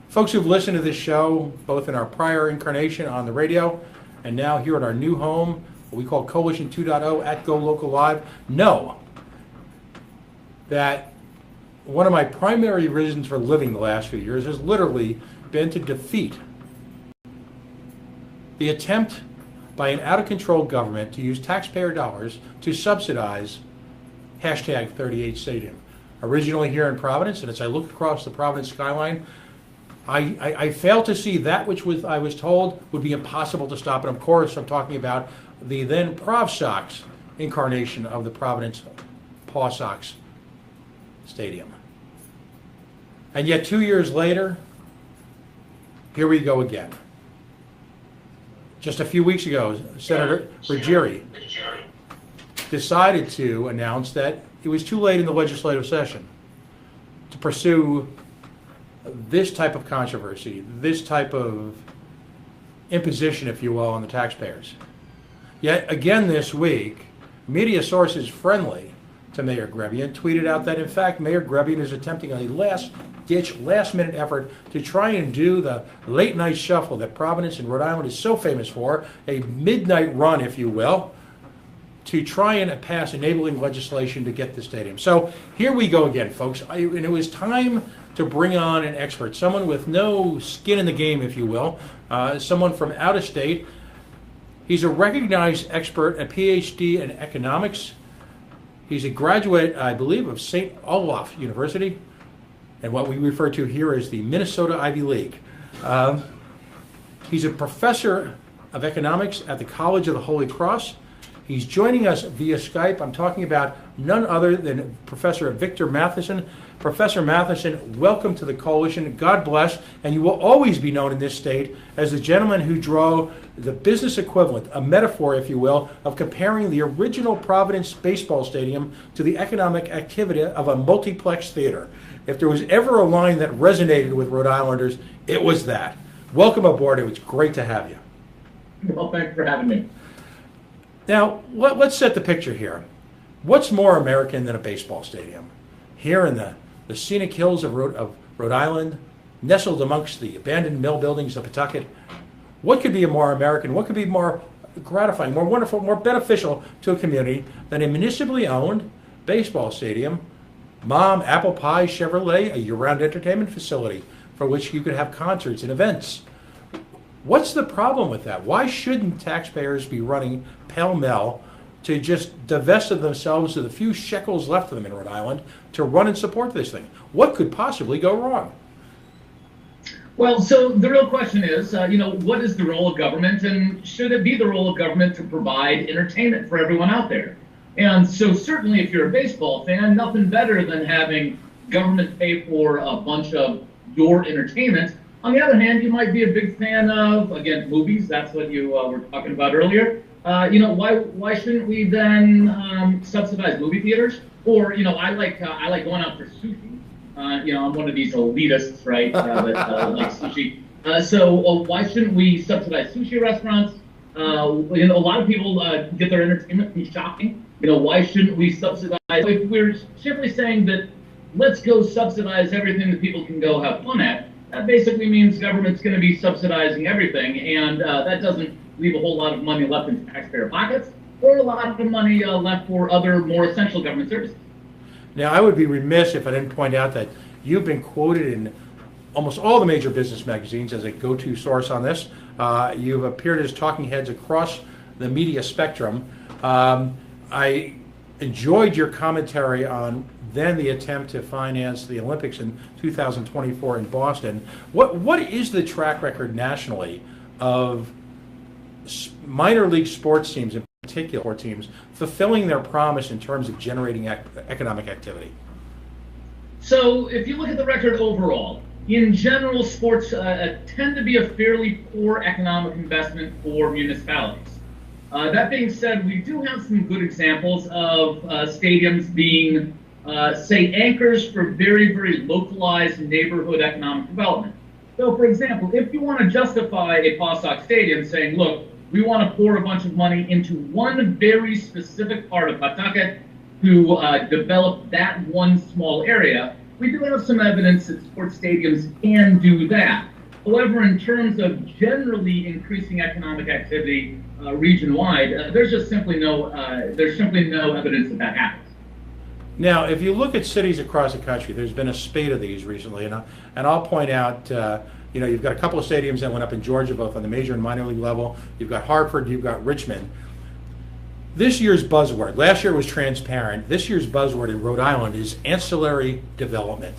Folks who've listened to this show, both in our prior incarnation on the radio and now here at our new home, what we call Coalition 2.0 at Go Local Live, know that one of my primary reasons for living the last few years has literally been to defeat the attempt by an out-of-control government to use taxpayer dollars to subsidize hashtag 38 Stadium. Originally here in Providence, and as I look across the Providence skyline, I fail to see that which I was told would be impossible to stop. And of course, I'm talking about the then Prov Sox incarnation of the Providence Paw Sox Stadium. And yet 2 years later, here we go again. Just a few weeks ago, Senator Ruggieri decided to announce that it was too late in the legislative session to pursue this type of controversy, this type of imposition, if you will, on the taxpayers. Yet again this week, media sources friendly to Mayor Grebian tweeted out that in fact Mayor Grebian is attempting a last-ditch, last-minute effort to try and do the late-night shuffle that Providence and Rhode Island is so famous for, a midnight run, if you will, to try and pass enabling legislation to get the stadium. So here we go again, folks. And it was time to bring on an expert, someone with no skin in the game, if you will, someone from out of state. He's a recognized expert, a PhD in economics. He's a graduate, I believe, of St. Olaf University, and what we refer to here as the Minnesota Ivy League. He's a professor of economics at the College of the Holy Cross. He's joining us via Skype. I'm talking about none other than Professor Victor Matheson. Professor Matheson, welcome to the Coalition. God bless. And you will always be known in this state as the gentleman who drew the business equivalent, a metaphor, if you will, of comparing the original Providence baseball stadium to the economic activity of a multiplex theater. If there was ever a line that resonated with Rhode Islanders, it was that. Welcome aboard. It was great to have you. Well, thanks for having me. Now, let's set the picture here. What's more American than a baseball stadium? Here in the scenic hills of Rhode Island, nestled amongst the abandoned mill buildings of Pawtucket, what could be more American, what could be more gratifying, more wonderful, more beneficial to a community than a municipally owned baseball stadium, Mom, Apple Pie, Chevrolet, a year-round entertainment facility for which you could have concerts and events? What's the problem with that? Why shouldn't taxpayers be running pell-mell to just divest of themselves of the few shekels left of them in Rhode Island to run and support this thing? What could possibly go wrong? Well, so the real question is, what is the role of government, and should it be the role of government to provide entertainment for everyone out there? And so certainly if you're a baseball fan, nothing better than having government pay for a bunch of your entertainment. On the other hand, you might be a big fan of, again, movies. That's what you were talking about earlier. Why shouldn't we then subsidize movie theaters? Or, I like going out for sushi. I'm one of these elitists, right, that like sushi. So why shouldn't we subsidize sushi restaurants? A lot of people get their entertainment from shopping. Why shouldn't we subsidize? If we're simply saying that let's go subsidize everything that people can go have fun at, that basically means government's going to be subsidizing everything, and that doesn't leave a whole lot of money left in taxpayer pockets or a lot of money left for other more essential government services. Now, I would be remiss if I didn't point out that you've been quoted in almost all the major business magazines as a go-to source on this. You've appeared as talking heads across the media spectrum. I enjoyed your commentary on then the attempt to finance the Olympics in 2024 in Boston. What is the track record nationally of minor league sports teams, in particular sports teams, fulfilling their promise in terms of generating economic activity? So if you look at the record overall, in general, sports tend to be a fairly poor economic investment for municipalities. That being said, we do have some good examples of stadiums being say, anchors for very, very localized neighborhood economic development. So, for example, if you want to justify a Paw Sox stadium saying, look, we want to pour a bunch of money into one very specific part of Pawtucket to develop that one small area, we do have some evidence that sports stadiums can do that. However, in terms of generally increasing economic activity region-wide, there's just simply no evidence that happens. Now, if you look at cities across the country, there's been a spate of these recently, and I'll point out, you've got a couple of stadiums that went up in Georgia, both on the major and minor league level. You've got Hartford, you've got Richmond. This year's buzzword, last year was transparent. This year's buzzword in Rhode Island is ancillary development.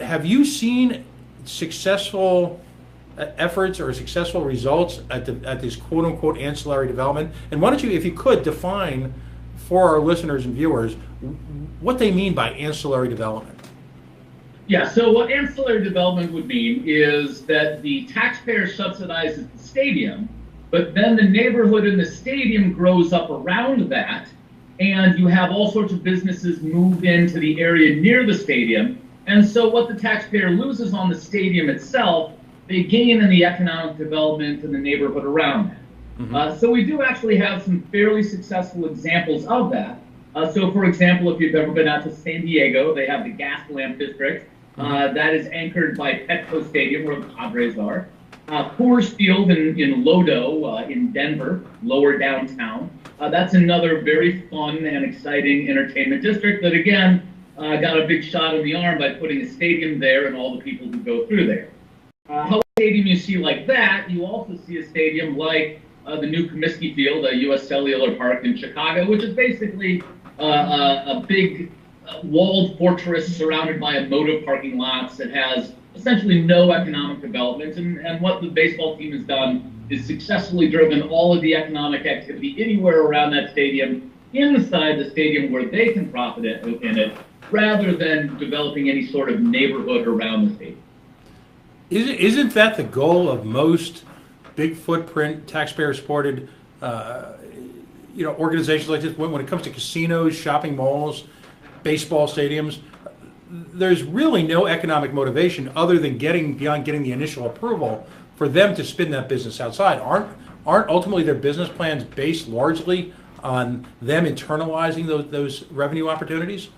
Have you seen successful efforts or successful results at this quote-unquote ancillary development? And why don't you, if you could, define for our listeners and viewers what they mean by ancillary development? Yeah, so what ancillary development would mean is that the taxpayer subsidizes the stadium, but then the neighborhood in the stadium grows up around that, and you have all sorts of businesses move into the area near the stadium. And so what the taxpayer loses on the stadium itself, they gain in the economic development in the neighborhood around that. Mm-hmm. So we do actually have some fairly successful examples of that. So for example, if you've ever been out to San Diego, they have the Gas Lamp District. That is anchored by Petco Stadium, where the Padres are. Coors Field in Lodo, in Denver, lower downtown. That's another very fun and exciting entertainment district that, again, got a big shot in the arm by putting a stadium there and all the people who go through there. How a stadium you see like that, you also see a stadium like the new Comiskey Field, U.S. Cellular Park in Chicago, which is basically a big walled fortress surrounded by a moat of parking lots that has essentially no economic development. And what the baseball team has done is successfully driven all of the economic activity anywhere around that stadium inside the stadium where they can profit in it, rather than developing any sort of neighborhood around the stadium. Isn't that the goal of most big footprint, taxpayer-supported organizations like this? When it comes to casinos, shopping malls, baseball stadiums, there's really no economic motivation other than beyond getting the initial approval for them to spin that business outside. Aren't ultimately their business plans based largely on them internalizing those revenue opportunities?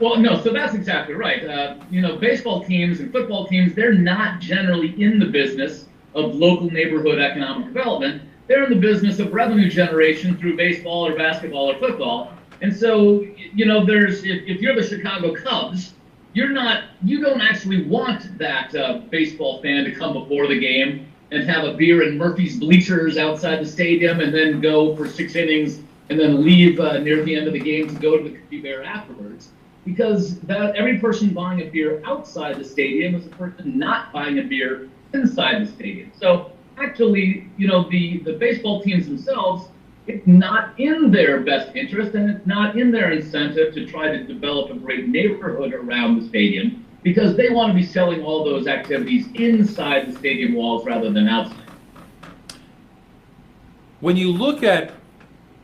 Well, no, so that's exactly right. Baseball teams and football teams, they're not generally in the business of local neighborhood economic development. They're in the business of revenue generation through baseball or basketball or football. And so, if you're the Chicago Cubs, you don't actually want that baseball fan to come before the game and have a beer in Murphy's bleachers outside the stadium and then go for 6 innings and then leave near the end of the game to go to the Coffee Bear afterwards. Because every person buying a beer outside the stadium is a person not buying a beer inside the stadium. So actually, the baseball teams themselves, it's not in their best interest and it's not in their incentive to try to develop a great neighborhood around the stadium, because they want to be selling all those activities inside the stadium walls rather than outside. When you look at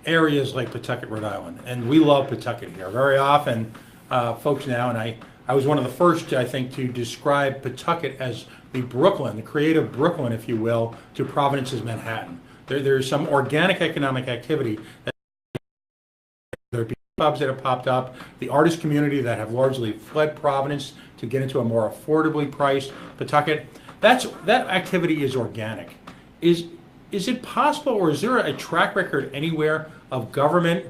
areas like Pawtucket, Rhode Island, and we love Pawtucket here, very often folks now, and I was one of the first, I think, to describe Pawtucket as the Brooklyn, the creative Brooklyn, if you will, to Providence's Manhattan. There's some organic economic activity. There are pubs that have popped up, the artist community that have largely fled Providence to get into a more affordably priced Pawtucket. That activity is organic. Is it possible, or is there a track record anywhere of government,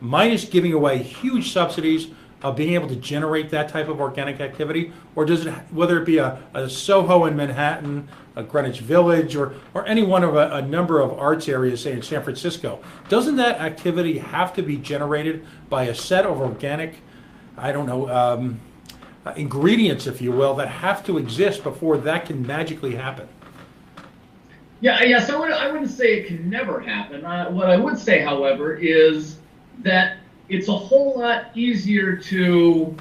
minus giving away huge subsidies, of being able to generate that type of organic activity? Or does it, whether it be a Soho in Manhattan, a Greenwich Village, or any one of a number of arts areas, say in San Francisco, doesn't that activity have to be generated by a set of organic, ingredients, if you will, that have to exist before that can magically happen? Yeah. So I wouldn't say it can never happen. What I would say, however, is that it's a whole lot easier to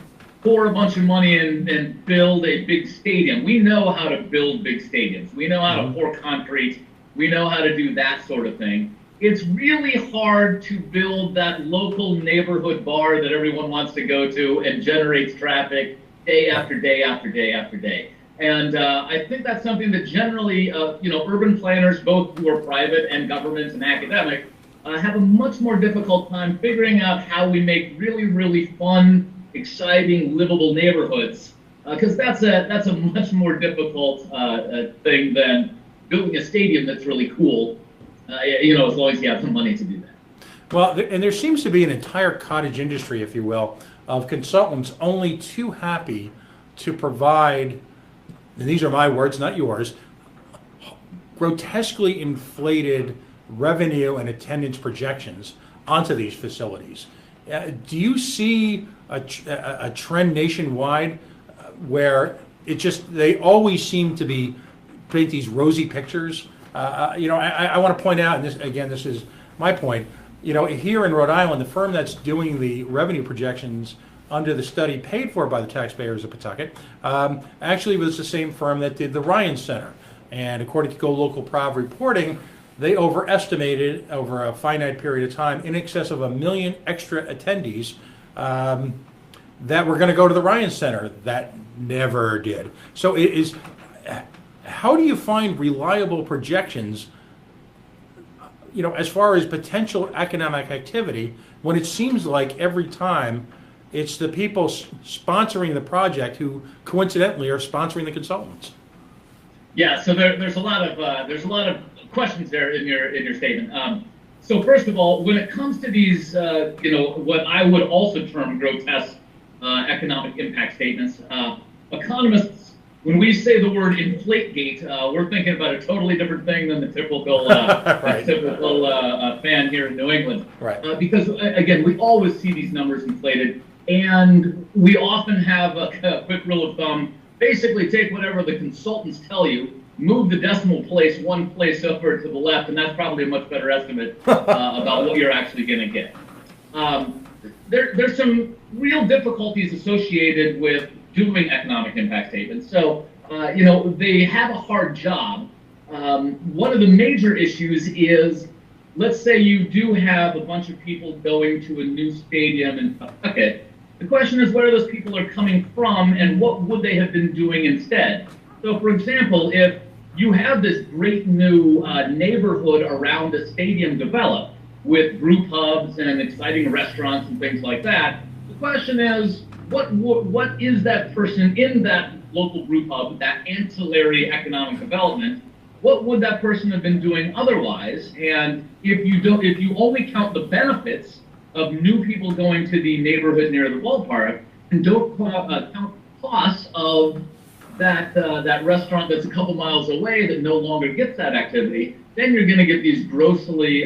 pour a bunch of money in and build a big stadium. We know how to build big stadiums. We know how to pour concrete. We know how to do that sort of thing. It's really hard to build that local neighborhood bar that everyone wants to go to and generates traffic day after day after day after day. And I think that's something that generally, urban planners, both who are private and government and academic, have a much more difficult time figuring out how we make really, really fun exciting, livable neighborhoods, because that's a much more difficult thing than building a stadium that's really cool. As long as you have the money to do that. Well, and there seems to be an entire cottage industry, if you will, of consultants only too happy to provide, and these are my words, not yours, grotesquely inflated revenue and attendance projections onto these facilities. Do you see a trend nationwide where they always seem to paint these rosy pictures? I want to point out, and this is my point. Here in Rhode Island, the firm that's doing the revenue projections under the study paid for by the taxpayers of Pawtucket actually was the same firm that did the Ryan Center. And according to Go Local Prov reporting, they overestimated over a finite period of time in excess of 1 million extra attendees that were going to go to the Ryan Center. That never did. So how do you find reliable projections, as far as potential economic activity, when it seems like every time it's the people sponsoring the project who coincidentally are sponsoring the consultants? Yeah, so there's a lot of questions there in your statement. So first of all, when it comes to these, what I would also term grotesque economic impact statements, economists, when we say the word InflateGate, we're thinking about a totally different thing than the typical Right. fan here in New England. Right. Because again, we always see these numbers inflated, and we often have a quick rule of thumb. Basically, take whatever the consultants tell you, move the decimal place one place over to the left, and that's probably a much better estimate about what you're actually going to get. There's some real difficulties associated with doing economic impact statements. So, they have a hard job. One of the major issues is, let's say you do have a bunch of people going to a new stadium in Pawtucket. The question is where those people are coming from and what would they have been doing instead. So, for example, if you have this great new neighborhood around a stadium developed with brew pubs and exciting restaurants and things like that, the question is, what is that person in that local brew pub, that ancillary economic development, what would that person have been doing otherwise? And if you only count the benefits of new people going to the neighborhood near the ballpark and don't count costs of that restaurant that's a couple miles away that no longer gets that activity, then you're going to get these grossly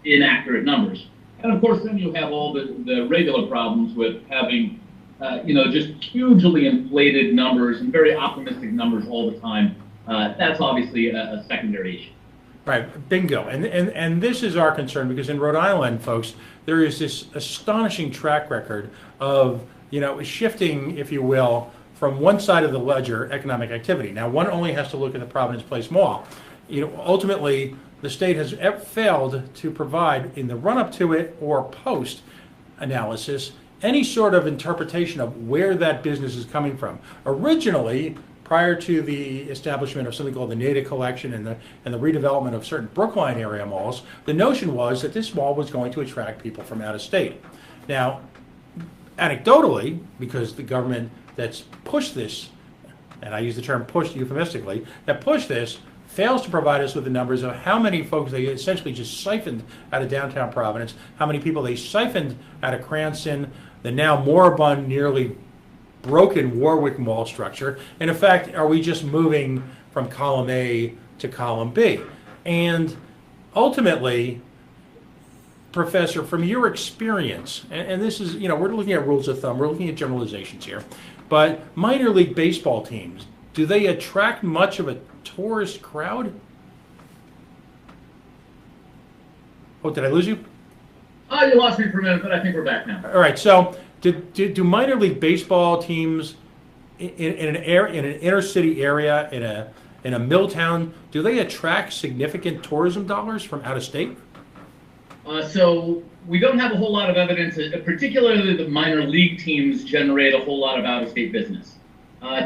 inaccurate numbers. And of course, then you have all the regular problems with having, just hugely inflated numbers and very optimistic numbers all the time. That's obviously a secondary issue. Right, bingo. And this is our concern because in Rhode Island, folks, there is this astonishing track record of, shifting, if you will, from one side of the ledger, economic activity. Now, one only has to look at the Providence Place Mall. Ultimately, the state has failed to provide, in the run-up to it or post-analysis, any sort of interpretation of where that business is coming from. Originally, prior to the establishment of something called the Nada Collection and the redevelopment of certain Brookline area malls, the notion was that this mall was going to attract people from out of state. Now, anecdotally, because the government that's pushed this, and I use the term pushed euphemistically, that pushed this, fails to provide us with the numbers of how many folks they essentially just siphoned out of downtown Providence, how many people they siphoned out of Cranston, the now moribund, nearly broken Warwick Mall structure, and in fact, are we just moving from column A to column B? And ultimately, Professor, from your experience, and this is, we're looking at rules of thumb, we're looking at generalizations here, but minor league baseball teams, do they attract much of a tourist crowd? Oh, did I lose you? Oh, you lost me for a minute, but I think we're back now. All right, so do minor league baseball teams in an inner city area, in a mill town, do they attract significant tourism dollars from out of state? So we don't have a whole lot of evidence, particularly the minor league teams generate a whole lot of out-of-state business.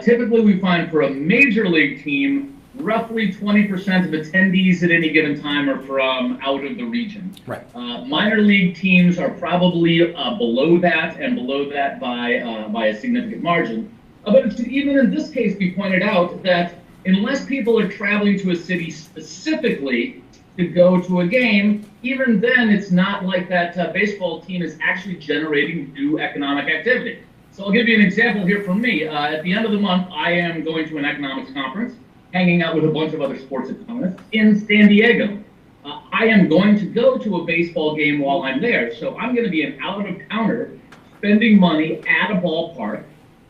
Typically, we find for a major league team, roughly 20% of attendees at any given time are from out of the region. Right. Minor league teams are probably below that, and below that by a significant margin. But it should even in this case be pointed out that unless people are traveling to a city specifically to go to a game, even then it's not like that baseball team is actually generating new economic activity. So I'll give you an example here from me. At the end of the month, I am going to an economics conference, hanging out with a bunch of other sports economists in San Diego. I am going to go to a baseball game while I'm there, so I'm going to be an out-of-towner spending money at a ballpark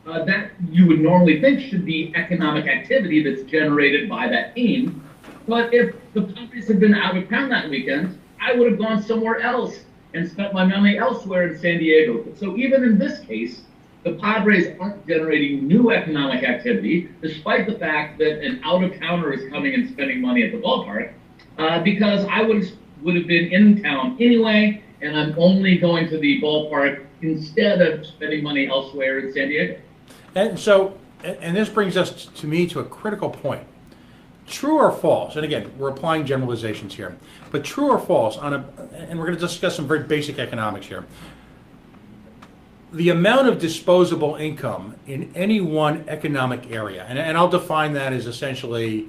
that you would normally think should be economic activity that's generated by that team. But if the Padres had been out of town that weekend, I would have gone somewhere else and spent my money elsewhere in San Diego. So even in this case, the Padres aren't generating new economic activity, despite the fact that an out-of-towner is coming and spending money at the ballpark, because I would have been in town anyway, and I'm only going to the ballpark instead of spending money elsewhere in San Diego. And so, and this brings us to me to a critical point. True or false, and again, we're applying generalizations here, but true or false, and we're going to discuss some very basic economics here. The amount of disposable income in any one economic area, and I'll define that as essentially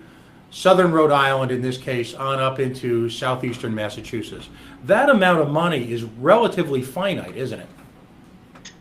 southern Rhode Island in this case on up into southeastern Massachusetts. That amount of money is relatively finite, isn't it?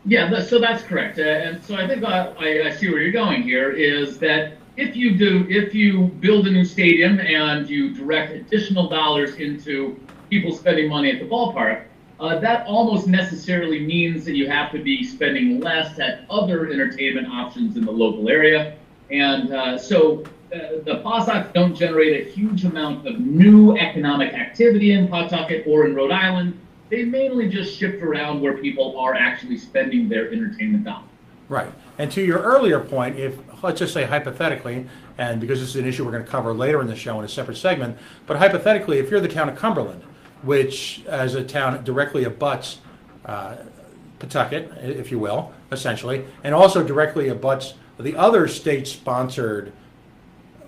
Yeah, so that's correct. And so I think I see where you're going here is that if you build a new stadium and you direct additional dollars into people spending money at the ballpark, that almost necessarily means that you have to be spending less at other entertainment options in the local area. And so the Pawtucket don't generate a huge amount of new economic activity in Pawtucket or in Rhode Island. They mainly just shift around where people are actually spending their entertainment dollars. Right. And to your earlier point, if, let's just say hypothetically, and because this is an issue we're going to cover later in the show in a separate segment, but hypothetically, if you're the town of Cumberland, which as a town directly abuts Pawtucket, if you will, essentially, and also directly abuts the other state-sponsored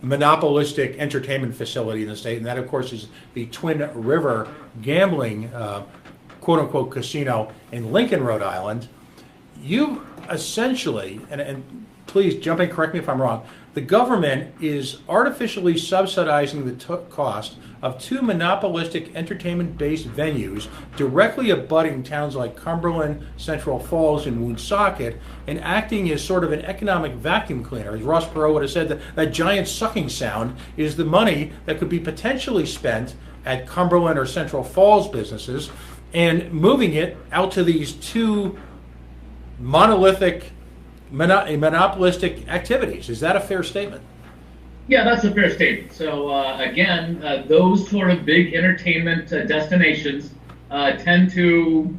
monopolistic entertainment facility in the state, and that, of course, is the Twin River gambling, quote-unquote, casino in Lincoln, Rhode Island. You essentially, and please jump in, correct me if I'm wrong, the government is artificially subsidizing the cost of two monopolistic entertainment-based venues directly abutting towns like Cumberland, Central Falls, and Woonsocket, and acting as sort of an economic vacuum cleaner. As Ross Perot would have said, that giant sucking sound is the money that could be potentially spent at Cumberland or Central Falls businesses and moving it out to these two monolithic, monopolistic activities. Is that a fair statement? Yeah, that's a fair statement. So again, those sort of big entertainment destinations tend to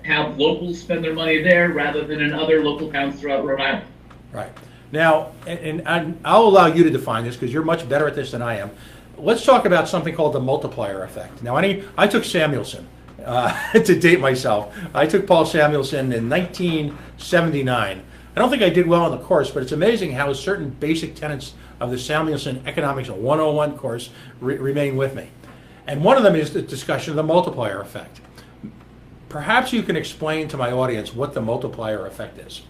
have locals spend their money there rather than in other local towns throughout Rhode Island. Right. Now, and I'll allow you to define this because you're much better at this than I am. Let's talk about something called the multiplier effect. Now, I took Samuelson to date myself. I took Paul Samuelson in 1979. I don't think I did well on the course, but it's amazing how certain basic tenets of the Samuelson Economics 101 course remain with me. And one of them is the discussion of the multiplier effect. Perhaps you can explain to my audience what the multiplier effect is.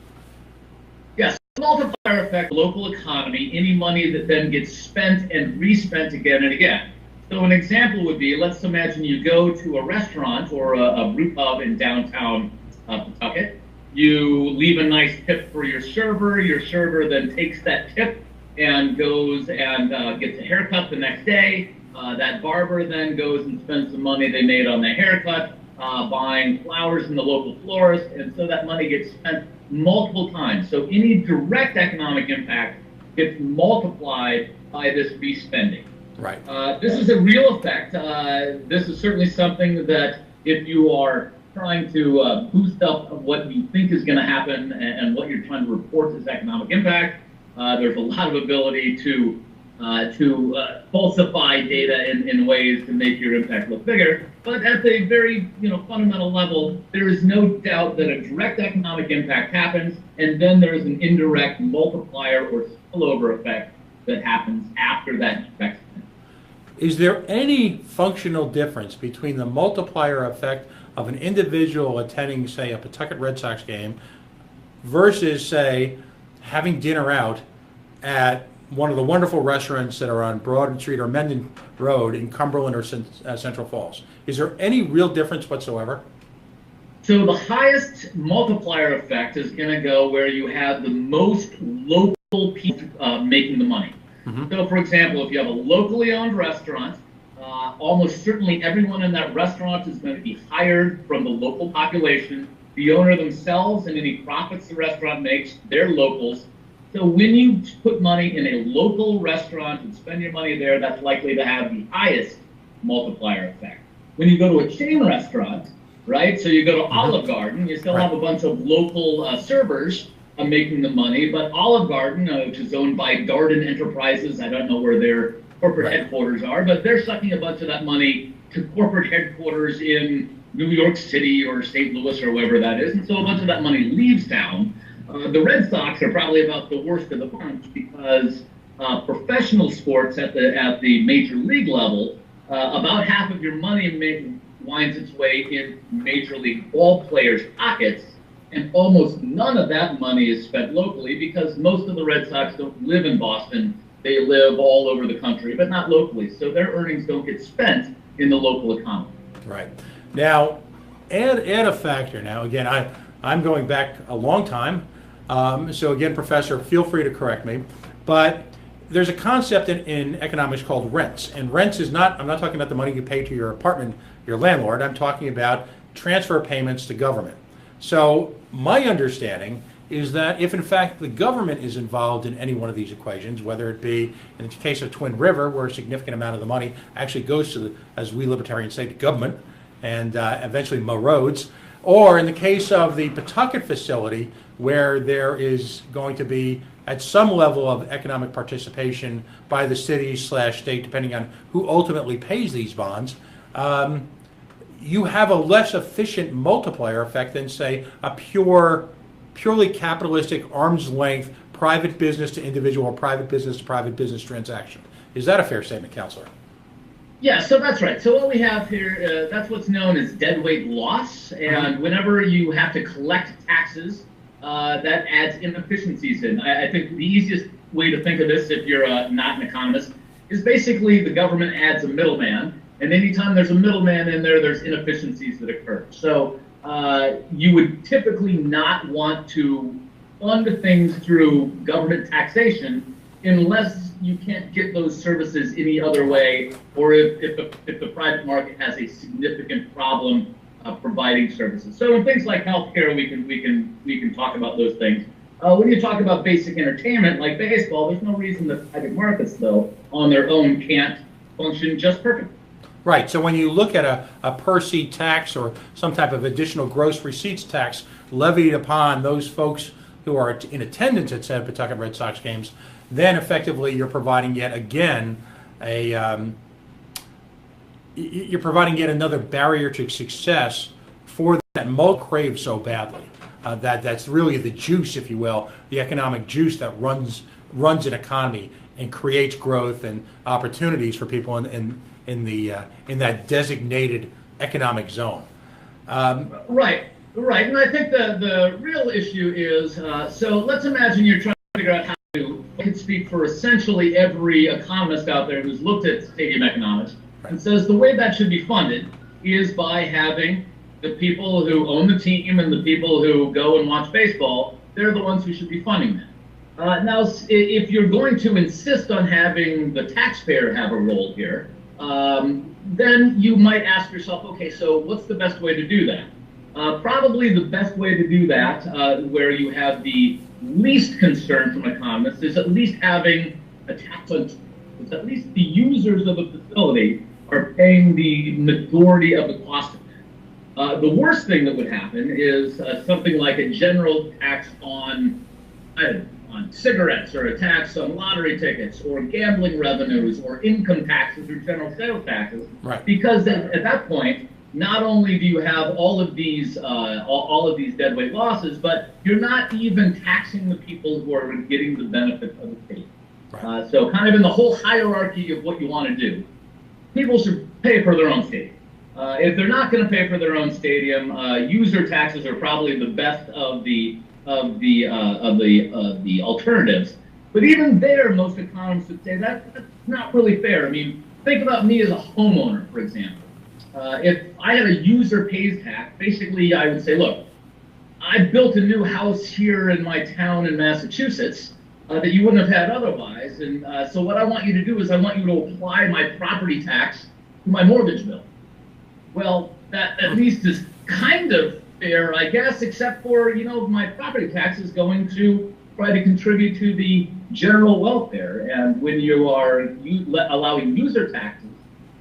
Yes, the multiplier effect, local economy, any money that then gets spent and respent again and again. So an example would be, let's imagine you go to a restaurant or a brew pub in downtown Pawtucket. You leave a nice tip for your server then takes that tip and goes and gets a haircut the next day. That barber then goes and spends the money they made on the haircut buying flowers from the local florist, and so that money gets spent multiple times. So any direct economic impact gets multiplied by this respending. Right. This is a real effect. This is certainly something that if you are trying to boost up what you think is going to happen and what you're trying to report as economic impact, there's a lot of ability to falsify data in ways to make your impact look bigger. But at a very fundamental level, there is no doubt that a direct economic impact happens, and then there's an indirect multiplier or spillover effect that happens after that effect. Is there any functional difference between the multiplier effect of an individual attending, say, a Pawtucket Red Sox game versus, say, having dinner out at one of the wonderful restaurants that are on Broad Street or Mendon Road in Cumberland or Central Falls? Is there any real difference whatsoever? So the highest multiplier effect is going to go where you have the most local people making the money. Mm-hmm. So, for example, if you have a locally owned restaurant, almost certainly everyone in that restaurant is going to be hired from the local population. The owner themselves and any profits the restaurant makes, they're locals. So when you put money in a local restaurant and spend your money there, that's likely to have the highest multiplier effect. When you go to a chain restaurant, right, so you go to Olive Garden, you still have a bunch of local servers making the money, but Olive Garden, which is owned by Darden Enterprises, I don't know where their corporate headquarters are, but they're sucking a bunch of that money to corporate headquarters in New York City or St. Louis or wherever that is, and so a bunch of that money leaves town. The Red Sox are probably about the worst of the bunch because professional sports at the major league level, about half of your money winds its way in major league ball players' pockets, and almost none of that money is spent locally because most of the Red Sox don't live in Boston. They live all over the country, but not locally. So their earnings don't get spent in the local economy. Right. Now, add a factor. Now, again, I'm going back a long time. So again, Professor, feel free to correct me. But there's a concept in economics called rents. And rents is not, I'm not talking about the money you pay to your apartment, your landlord. I'm talking about transfer payments to government. So my understanding is that if in fact the government is involved in any one of these equations, whether it be in the case of Twin River, where a significant amount of the money actually goes to the, as we libertarians say, the government, and eventually Mo Roads, or in the case of the Pawtucket facility, where there is going to be at some level of economic participation by the city/state, depending on who ultimately pays these bonds, you have a less efficient multiplier effect than, say, a purely capitalistic, arm's length, private business to individual, or private business transaction. Is that a fair statement, Counselor? Yeah, so that's right. So what we have here, that's what's known as deadweight loss. And whenever you have to collect taxes, that adds inefficiencies in. I think the easiest way to think of this, if you're not an economist, is basically the government adds a middleman. And anytime there's a middleman in there, there's inefficiencies that occur. So you would typically not want to fund things through government taxation unless you can't get those services any other way, or if the private market has a significant problem providing services. So in things like healthcare, we can talk about those things. When you talk about basic entertainment like baseball, there's no reason that private markets, though, on their own can't function just perfectly. Right. So when you look at a per seat tax or some type of additional gross receipts tax levied upon those folks who are in attendance at said Pawtucket Red Sox games, then effectively you're providing yet again you're providing yet another barrier to success for that Mull craves so badly. That's really the juice, if you will, the economic juice that runs an economy and creates growth and opportunities for people in that designated economic zone. Right. And I think the real issue is, so let's imagine you're trying to figure out how to, I can speak for essentially every economist out there who's looked at stadium economics, and says the way that should be funded is by having the people who own the team and the people who go and watch baseball, they're the ones who should be funding that. Now, if you're going to insist on having the taxpayer have a role here, then you might ask yourself, okay, so what's the best way to do that? Probably the best way to do that, where you have the least concern from economists, is at least having a tax on, at least the users of a facility are paying the majority of the cost of it. The worst thing that would happen is something like a general tax on cigarettes, or a tax on lottery tickets, or gambling revenues, or income taxes, or general sales taxes. Right. Because at that point, not only do you have all of these deadweight losses, but you're not even taxing the people who are getting the benefit of the state. Right. So kind of in the whole hierarchy of what you want to do, people should pay for their own stadium. If they're not going to pay for their own stadium, user taxes are probably the best of the alternatives. But even there, most economists would say that's not really fair. I mean, think about me as a homeowner, for example. If I had a user pays tax, basically I would say, look, I built a new house here in my town in Massachusetts that you wouldn't have had otherwise. And so what I want you to do is I want you to apply my property tax to my mortgage bill. Well, that at least is kind of fair, I guess, except for, my property tax is going to try to contribute to the general welfare. And when you are allowing user taxes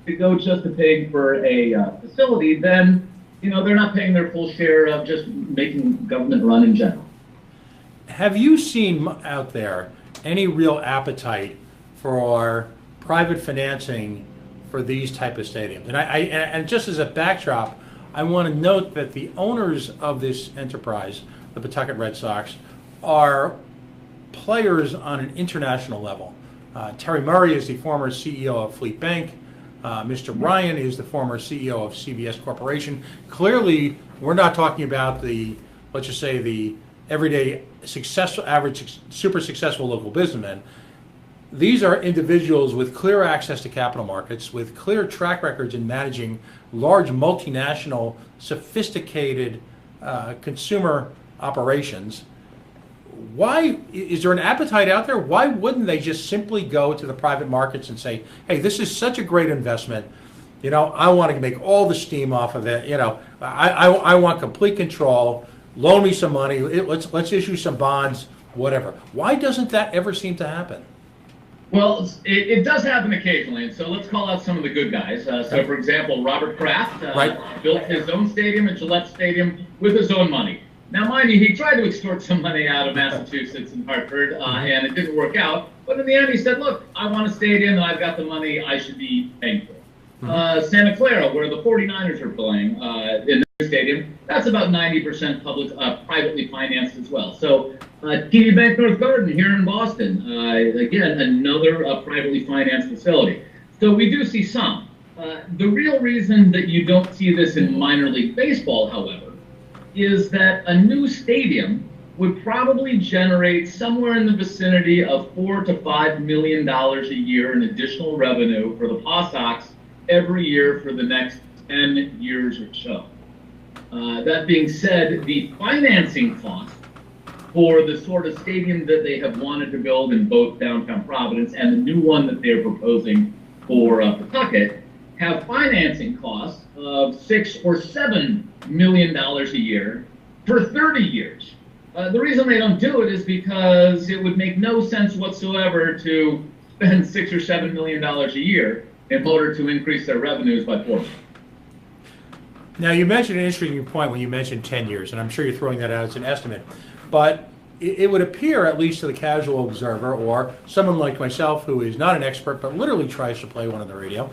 to go just to paying for a facility, then, they're not paying their full share of just making government run in general. Have you seen out there any real appetite for private financing for these type of stadiums? And just as a backdrop, I want to note that the owners of this enterprise, the Pawtucket Red Sox, are players on an international level. Terry Murray is the former CEO of Fleet Bank. Mr. Ryan is the former CEO of CVS Corporation. Clearly, we're not talking about let's just say the everyday successful, average, super successful local businessmen. These are individuals with clear access to capital markets, with clear track records in managing large multinational, sophisticated consumer operations. Why is there an appetite out there? Why wouldn't they just simply go to the private markets and say, hey, this is such a great investment. I want to make all the steam off of it. I want complete control. Loan me some money. Let's issue some bonds, whatever. Why doesn't that ever seem to happen? Well, it does happen occasionally, and so let's call out some of the good guys. So, for example, Robert Kraft built his own stadium at Gillette Stadium with his own money. Now, mind you, he tried to extort some money out of Massachusetts and Hartford, and it didn't work out. But in the end, he said, look, I want a stadium, and I've got the money I should be paying for. Santa Clara, where the 49ers are playing in their stadium, that's about 90% privately financed as well. So TD Bank North Garden here in Boston, again, another privately financed facility. So we do see some. The real reason that you don't see this in minor league baseball, however, is that a new stadium would probably generate somewhere in the vicinity of $4 to $5 million a year in additional revenue for the Paw Sox every year for the next 10 years or so. That being said, the financing cost for the sort of stadium that they have wanted to build in both downtown Providence and the new one that they're proposing for Pawtucket have financing costs of $6 or $7 million a year for 30 years. The reason they don't do it is because it would make no sense whatsoever to spend $6 or $7 million a year in order to increase their revenues by 4%. Now, you mentioned an interesting point when you mentioned 10 years, and I'm sure you're throwing that out as an estimate, but it would appear, at least to the casual observer or someone like myself who is not an expert but literally tries to play one on the radio,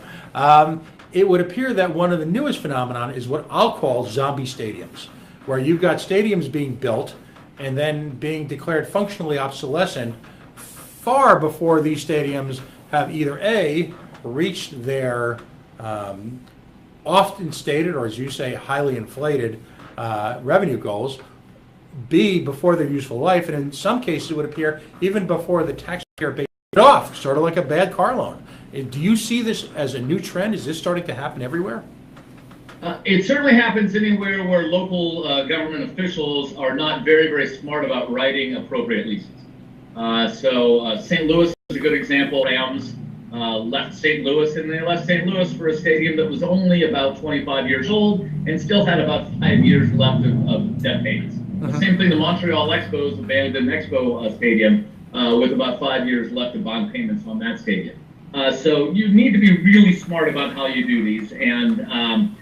it would appear that one of the newest phenomenon is what I'll call zombie stadiums, where you've got stadiums being built and then being declared functionally obsolescent far before these stadiums have either A, reached their often stated, or as you say, highly inflated revenue goals, B, before their useful life, and in some cases it would appear even before the taxpayer pays it off, sort of like a bad car loan. Do you see this as a new trend? Is this starting to happen everywhere? It certainly happens anywhere where local government officials are not very, very smart about writing appropriate leases. So St. Louis is a good example. Rams left St. Louis, and they left St. Louis for a stadium that was only about 25 years old and still had about 5 years left of debt payments. The same thing, the Montreal Expos abandoned Expo Stadium with about 5 years left of bond payments on that stadium. So you need to be really smart about how you do these, and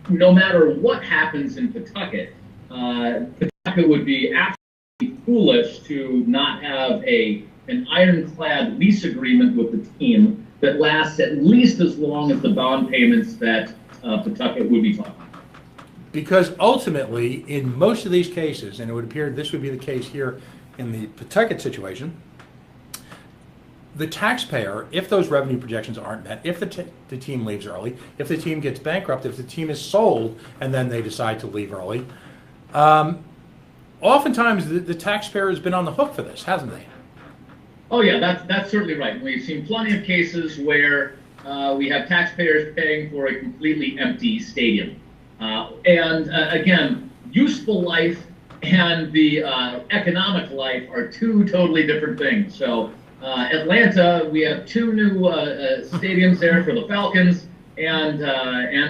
no matter what happens in Pawtucket, Pawtucket would be absolutely foolish to not have an ironclad lease agreement with the team that lasts at least as long as the bond payments that Pawtucket would be talking about. Because ultimately, in most of these cases, and it would appear this would be the case here in the Pawtucket situation, the taxpayer, if those revenue projections aren't met, if the team leaves early, if the team gets bankrupt, if the team is sold and then they decide to leave early, oftentimes the taxpayer has been on the hook for this, hasn't they? Oh yeah, that's certainly right. We've seen plenty of cases where we have taxpayers paying for a completely empty stadium. Again, useful life and the economic life are two totally different things. So Atlanta, we have two new stadiums there for the Falcons and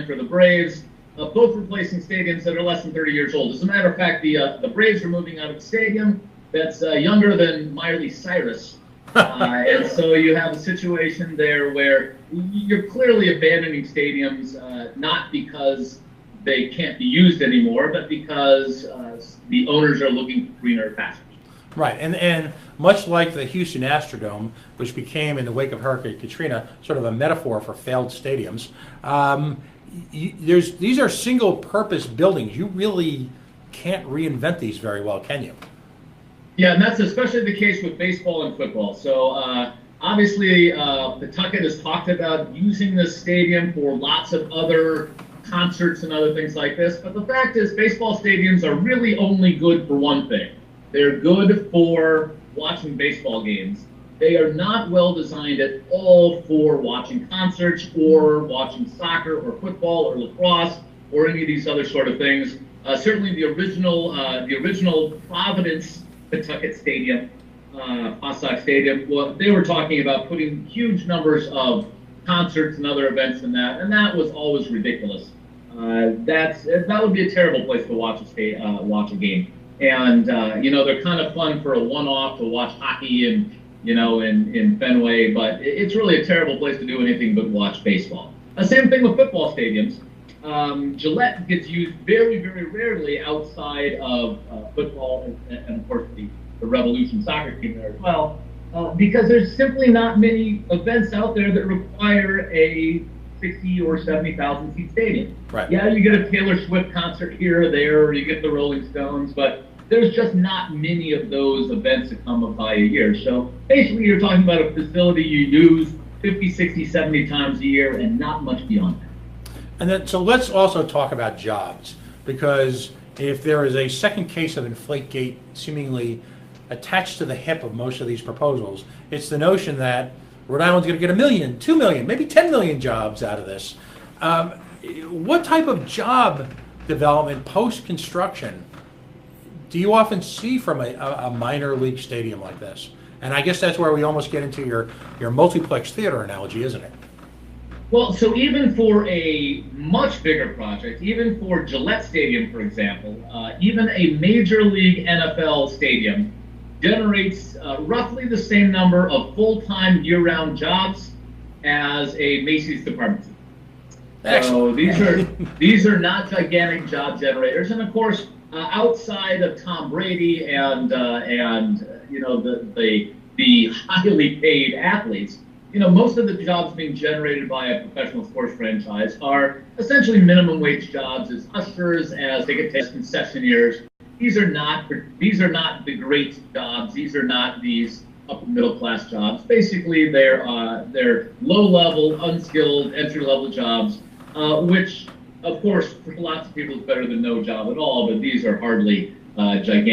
for the Braves, both replacing stadiums that are less than 30 years old. As a matter of fact, the Braves are moving out of a stadium that's younger than Miley Cyrus. And so you have a situation there where you're clearly abandoning stadiums, not because they can't be used anymore, but because the owners are looking for greener pastures. Right, and much like the Houston Astrodome, which became, in the wake of Hurricane Katrina, sort of a metaphor for failed stadiums, these are single-purpose buildings. You really can't reinvent these very well, can you? Yeah, and that's especially the case with baseball and football. So obviously, Pawtucket has talked about using this stadium for lots of other concerts and other things like this. But the fact is, baseball stadiums are really only good for one thing. They're good for watching baseball games. They are not well designed at all for watching concerts or watching soccer or football or lacrosse or any of these other sort of things. Certainly, the original Providence Pawtucket Stadium, Passac Stadium, well, they were talking about putting huge numbers of concerts and other events in that, and that was always ridiculous. That would be a terrible place to watch a game. And they're kind of fun for a one-off to watch hockey in Fenway, but it's really a terrible place to do anything but watch baseball. Same thing with football stadiums. Gillette gets used very, very rarely outside of football and of course the Revolution soccer team there as well, because there's simply not many events out there that require a 60 or 70,000 seat stadium. Right. Yeah, you get a Taylor Swift concert here or there, or you get the Rolling Stones, but there's just not many of those events that come by a year. So basically you're talking about a facility you use 50, 60, 70 times a year and not much beyond that. And then, so let's also talk about jobs, because if there is a second case of InflateGate seemingly attached to the hip of most of these proposals, it's the notion that Rhode Island's going to get 1 million, 2 million, maybe 10 million jobs out of this. What type of job development post-construction do you often see from a minor league stadium like this? And I guess that's where we almost get into your multiplex theater analogy, isn't it? Well, so even for a much bigger project, even for Gillette Stadium, for example, even a Major League NFL stadium generates roughly the same number of full-time year-round jobs as a Macy's department store. Excellent. So these are not gigantic job generators, and of course, outside of Tom Brady and the highly paid athletes, most of the jobs being generated by a professional sports franchise are essentially minimum wage jobs as ushers, as ticket concessionaires. These are not the great jobs. These are not these upper middle class jobs. Basically, they're low level, unskilled, entry level jobs, which of course for lots of people is better than no job at all. But these are hardly gigantic.